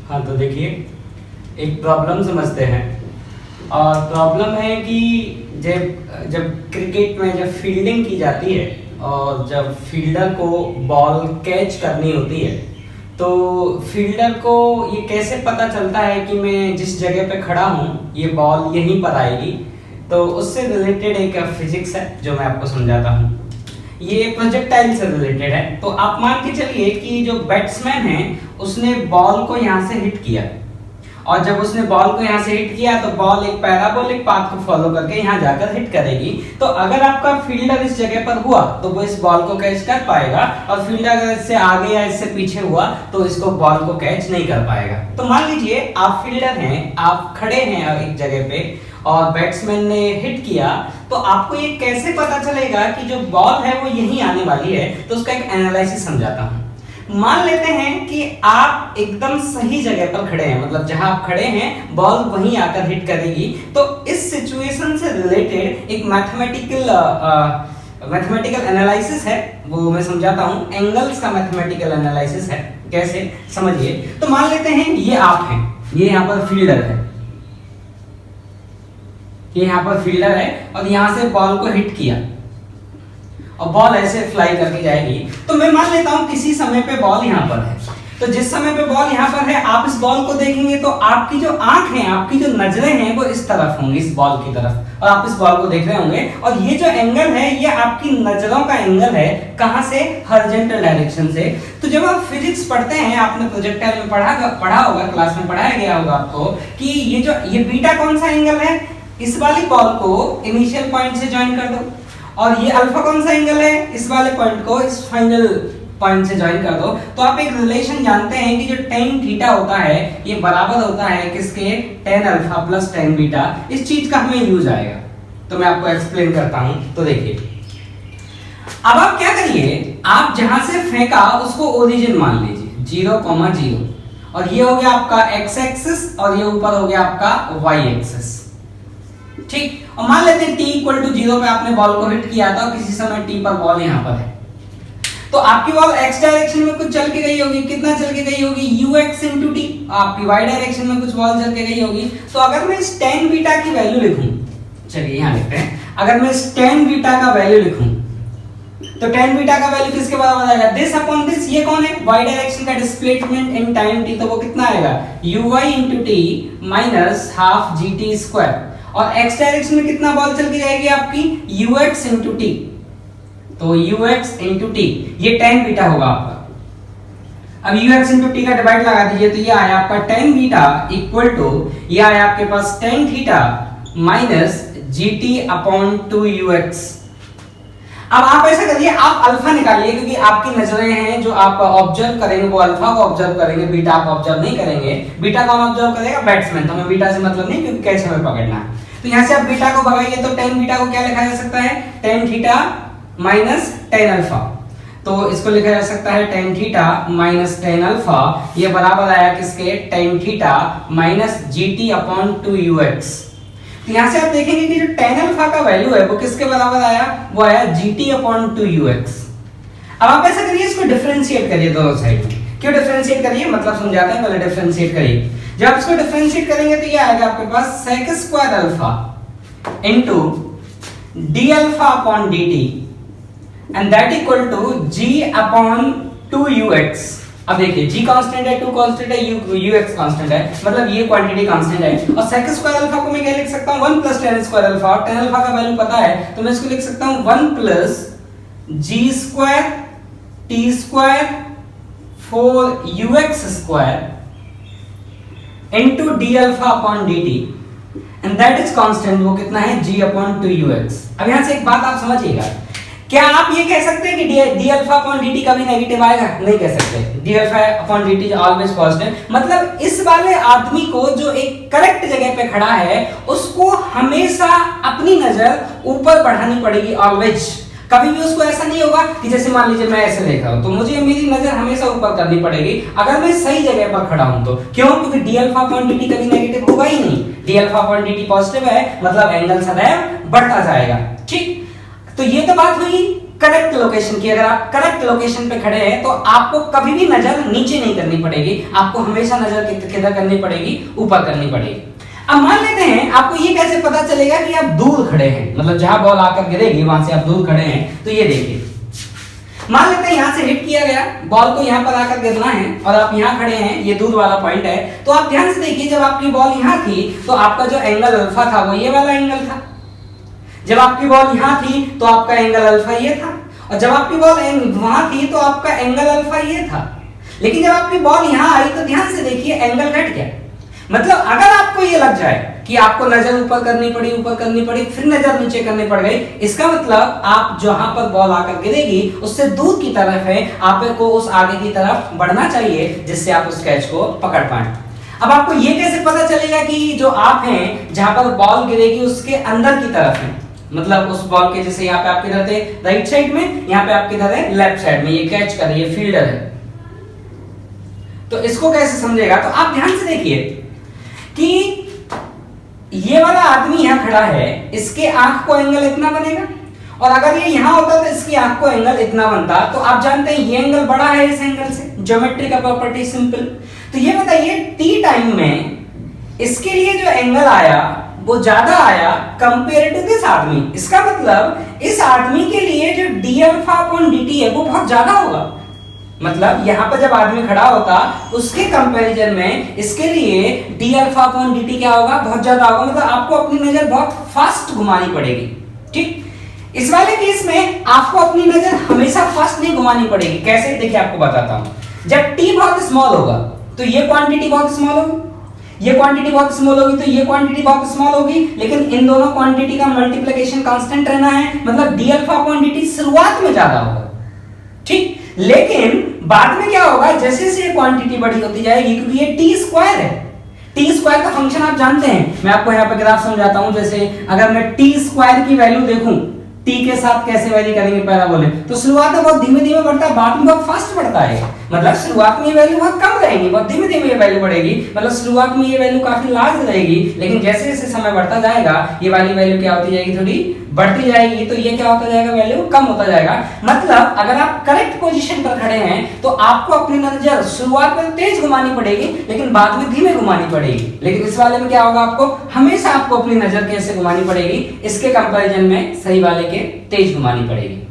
हाँ तो देखिए, एक प्रॉब्लम समझते हैं। और प्रॉब्लम है कि जब जब क्रिकेट में जब फील्डिंग की जाती है और जब फील्डर को बॉल कैच करनी होती है, तो फील्डर को ये कैसे पता चलता है कि मैं जिस जगह पे खड़ा हूँ ये बॉल यहीं पर आएगी। तो उससे रिलेटेड एक फिजिक्स है जो मैं आपको समझाता हूँ। ये प्रोजेक्टाइल से रिलेटेड है। तो आप मान के चलिए कि जो बैट्समैन है उसने बॉल को यहाँ से हिट किया, और जब उसने बॉल को यहाँ से हिट किया तो बॉल एक पैराबोलिक पाथ को फॉलो करके यहाँ जाकर हिट करेगी। तो अगर आपका फील्डर इस जगह पर हुआ तो वो इस बॉल को कैच कर पाएगा, और फील्डर अगर इससे आगे या इससे पीछे हुआ तो इसको बॉल को कैच नहीं कर पाएगा। तो मान लीजिए आप फील्डर हैं, आप खड़े हैं एक जगह पे और बैट्समैन ने हिट किया, तो आपको ये कैसे पता चलेगा कि जो बॉल है वो यहीं आने वाली है। तो उसका एक एनालिसिस समझाता हूँ। मान लेते हैं कि आप एकदम सही जगह पर खड़े हैं, मतलब जहां आप खड़े हैं बॉल वहीं आकर हिट करेगी। तो इस सिचुएशन से रिलेटेड एक मैथमेटिकल एनालिसिस है, वो मैं समझाता हूं। एंगल्स का मैथमेटिकल एनालिसिस है। कैसे, समझिए। तो मान लेते हैं ये आप हैं, ये यहां पर फील्डर है, ये यहां पर फील्डर है और यहां से बॉल को हिट किया और बॉल ऐसे फ्लाई करके जाएगी। तो मैं मान लेता हूं किसी समय पे बॉल यहां पर है। तो जिस समय पे बॉल यहां पर है, आप इस बॉल को देखेंगे तो आपकी जो आंख है, आपकी जो नजरें हैं वो इस तरफ होंगी, इस बॉल की तरफ, और आप इस बॉल को देख रहे होंगे। और ये जो एंगल है ये आपकी नजरों का एंगल है। कहां से? हॉरिजॉन्टल डायरेक्शन से। तो जब आप फिजिक्स पढ़ते हैं, आपने प्रोजेक्टाइल में पढ़ा होगा, क्लास में पढ़ाया गया होगा आपको कि ये बीटा कौन सा एंगल है, इस वाली बॉल को इनिशियल पॉइंट से ज्वाइन कर दो, और ये अल्फा कौन सा एंगल है, इस वाले पॉइंट को इस फाइनल पॉइंट से ज्वाइन कर दो। तो आप एक रिलेशन जानते हैं कि जो tan थीटा होता है ये बराबर होता है किसके? tan alpha plus tan beta. इस चीज का हमें यूज आएगा, तो मैं आपको एक्सप्लेन करता हूं। तो देखिए, अब आप क्या करिए, आप जहां से फेंका उसको ओरिजिन मान लीजिए 0,0, और ये हो गया आपका x एक्सिस और ये ऊपर हो गया आपका y एक्सिस। ठीक, और मान लेते हैं t इक्वल टू 0 पे आपने बॉल को हिट किया था और किसी समय t पर बॉल यहां पर है। तो आपकी बॉल x डायरेक्शन में कुछ चल के गई होगी। कितना चल के गई होगी? ux into t। आपकी y डायरेक्शन में कुछ बॉल चल के गई होगी। तो अगर मैं इस tan बीटा की वैल्यू लिखूं, चलिए यहां लिखते हैं, अगर मैं इस tan बीटा का वैल्यू लिखूं तो tan बीटा का वैल्यू किसके बराबर आएगा? This upon this. ये कौन है? y डायरेक्शन का डिस्प्लेसमेंट इन टाइम t। तो वो कितना आएगा? uy into t minus half gt square. और x डायरेक्शन में कितना बॉल चल के जाएगी आपकी? ux into t। तो ux into t ये tan बीटा होगा आपका। अब ux into t का डिवाइड लगा दीजिए, तो ये आया आपका tan बीटा इक्वल टू, ये आया आपके पास tan theta minus gt upon 2ux। अब आप ऐसा करिए, आप अल्फा निकालिए, क्योंकि आपकी नजरें हैं जो आप ऑब्जर्व करेंगे वो अल्फा को ऑब्जर्व करेंगे, बीटा आप ऑब्जर्व नहीं करेंगे। बीटा कौन ऑब्जर्व करेगा? बैट्समैन। तो हमें बीटा से मतलब नहीं, क्योंकि कैच हमें पकड़ना है। तो यहां से आप बीटा को भगाइए, तो tan बीटा को क्या लिखा जा सकता है? tan theta minus tan alpha. तो इसको लिखा जा सकता है tan theta minus tan alpha. ये बराबर आया किसके? tan theta minus gt upon 2ux। तो यहां से आप देखेंगे कि जो tan अल्फा का वैल्यू है वो किसके बराबर आया? वो आया gt अपॉन 2ux। अब आप ऐसा करिए, इसको डिफरेंशिएट करिए दोनों साइड में। क्यों डिफरेंशिएट करिए, मतलब समझाते हैं, पहले डिफरेंशिएट करिए। जब आप इसको डिफरेंशिएट करेंगे तो ये आएगा आपके पास sec square alpha into d alpha upon dt and that equal to g upon 2ux। अब देखिए, g कांस्टेंट है, 2 कांस्टेंट है, ux कांस्टेंट है, मतलब ये क्वांटिटी कांस्टेंट है। और sec स्क्वायर अल्फा को मैं क्या लिख सकता हूं? 1 प्लस tan स्क्वायर अल्फा। और tan अल्फा का वैल्यू पता है, तो मैं इसको लिख सकता हूं 1 plus g square t square 4ux square into d alpha upon dt and that is constant। वो कितना है? g upon 2ux। अब यहां से एक बात आप समझिएगा, क्या आप ये कह सकते हैं कि d alpha upon dt कभी नेगेटिव आएगा? नहीं कह सकते। d alpha upon dt is always positive। मतलब इस वाले आदमी को जो एक करेक्ट जगह पे खड़ा है उसको हमेशा अपनी नजर ऊपर बढ़ानी पड़ेगी, ऑलवेज। कभी भी उसको ऐसा नहीं होगा कि जैसे मान लीजिए मैं ऐसे देख रहा हूं तो मुझे मेरी नजर हमेशा ऊपर करनी पड़ेगी अगर मैं सही जगह पर खड़ा हूं तो। क्यों? क्योंकि d अल्फा अपॉन dt कभी नेगेटिव होगा ही नहीं। d alpha upon dt positive है, मतलब एंगल सदैव बढ़ता जाएगा। ठीक, तो ये तो बात हुई करेक्ट लोकेशन की, अगर आप करेक्ट लोकेशन पे खड़े हैं तो आपको कभी भी नजर नीचे नहीं करनी पड़ेगी, आपको हमेशा नजर किधर करनी पड़ेगी, ऊपर करनी पड़ेगी। अब मान लेते हैं आपको ये कैसे पता चलेगा कि आप दूर खड़े हैं, मतलब जहां बॉल आकर गिरेगी वहां से आप दूर खड़े हैं। तो ये देखिए, मान लेते हैं यहां से हिट किया गया, बॉल को यहां पर आकर गिरना है और आप यहां खड़े हैं, ये दूर वाला पॉइंट है। तो आप ध्यान से देखिए, जब आपकी बॉल यहां थी तो आपका जो एंगल अल्फा था वो ये वाला एंगल था, जब आपकी बॉल यहां थी तो आपका एंगल अल्फा ये था, और जब आपकी बॉल वहां थी तो आपका एंगल अल्फा ये था। लेकिन जब आपकी बॉल यहां आई तो ध्यान से देखिए एंगल घट गया। मतलब अगर आपको ये लग जाए कि आपको नजर ऊपर करनी पड़ी, फिर नजर नीचे करनी पड़ गई, इसका मतलब आप जहां पर बॉल आकर गिरेगी उससे दूर की तरफ है, आपको उस आगे की तरफ बढ़ना चाहिए जिससे आप उस कैच को पकड़ पाए। अब आपको ये कैसे पता चलेगा कि जो आप हैं जहां पर बॉल गिरेगी उसके अंदर की तरफ है, मतलब उस बॉल के जैसे यहाँ पे आप किधर थे, राइट साइड में, यहाँ पे आप किधर है, लेफ्ट साइड में, ये कैच कर रही है, फील्डर है। तो इसको कैसे समझेगा, तो आप ध्यान से देखिए कि ये वाला आदमी यहां खड़ा है, इसके आंख को एंगल इतना बनेगा, और अगर ये यहां होता तो इसकी आंख को एंगल इतना बनता। तो आप जानते हैं ये एंगल बड़ा है इस एंगल से, ज्योमेट्री का प्रॉपर्टी सिंपल। तो ये बताइए टी टाइम में इसके लिए जो एंगल आया वो ज्यादा आया कंपेयर टू दिस आदमी। इसका मतलब इस आदमी के लिए जो डी अल्फा अपॉन dt है वो बहुत ज्यादा होगा। मतलब यहां पर जब आदमी खड़ा होता उसके कंपैरिजन में इसके लिए डी अल्फा अपॉन dt क्या होगा, बहुत ज्यादा होगा। मतलब आपको अपनी नजर बहुत फास्ट घुमानी पड़ेगी। ठीक, इस वाले केस में आपको अपनी नजर हमेशा फास्ट नहीं घुमानी पड़ेगी। कैसे, देखिए आपको बताता हूं। जब t बहुत स्मॉल होगा तो ये क्वांटिटी बहुत स्मॉल होगी, ये क्वांटिटी बहुत स्मॉल होगी, तो ये क्वांटिटी बहुत स्मॉल होगी, लेकिन इन दोनों क्वांटिटी का मल्टीप्लिकेशन कांस्टेंट रहना है, मतलब डी अल्फा अपॉन dt शुरुआत में ज्यादा होगा। ठीक, लेकिन बाद में क्या होगा, जैसे जैसे ये क्वांटिटी बड़ी होती जाएगी, क्योंकि ये टी स्क्वायर है, टी स्क्वायर का फंक्शन आप जानते हैं, मैं आपको यहाँ पे ग्राफ समझाता हूं। जैसे अगर मैं टी स्क्वायर की वैल्यू देखूं, टी के साथ कैसे वैल्यू करेंगे पैराबोले, तो शुरुआत में बहुत धीमे धीमे बढ़ता है, बाद में बहुत फास्ट बढ़ता है। मतलब शुरुआत में ये वैल्यू बहुत कम रहेगी, बहुत धीमे धीमे ये वैल्यू बढ़ेगी, मतलब शुरुआत में ये वैल्यू काफी लार्ज रहेगी, लेकिन जैसे जैसे समय बढ़ता जाएगा ये वाली वैल्यू क्या होती जाएगी, थोड़ी बढ़ती जाएगी, तो ये क्या होता जाएगा, वैल्यू कम होता जाएगा। मतलब अगर आप करेक्ट पोजीशन पर खड़े हैं तो आपको अपनी नजर शुरुआत में तेज घुमानी पड़ेगी, लेकिन बाद में धीमे घुमानी पड़ेगी। लेकिन इस वाले में क्या होगा, आपको हमेशा आपको अपनी नजर कैसे घुमानी पड़ेगी, इसके कंपैरिजन में सही वाले के तेज घुमानी पड़ेगी।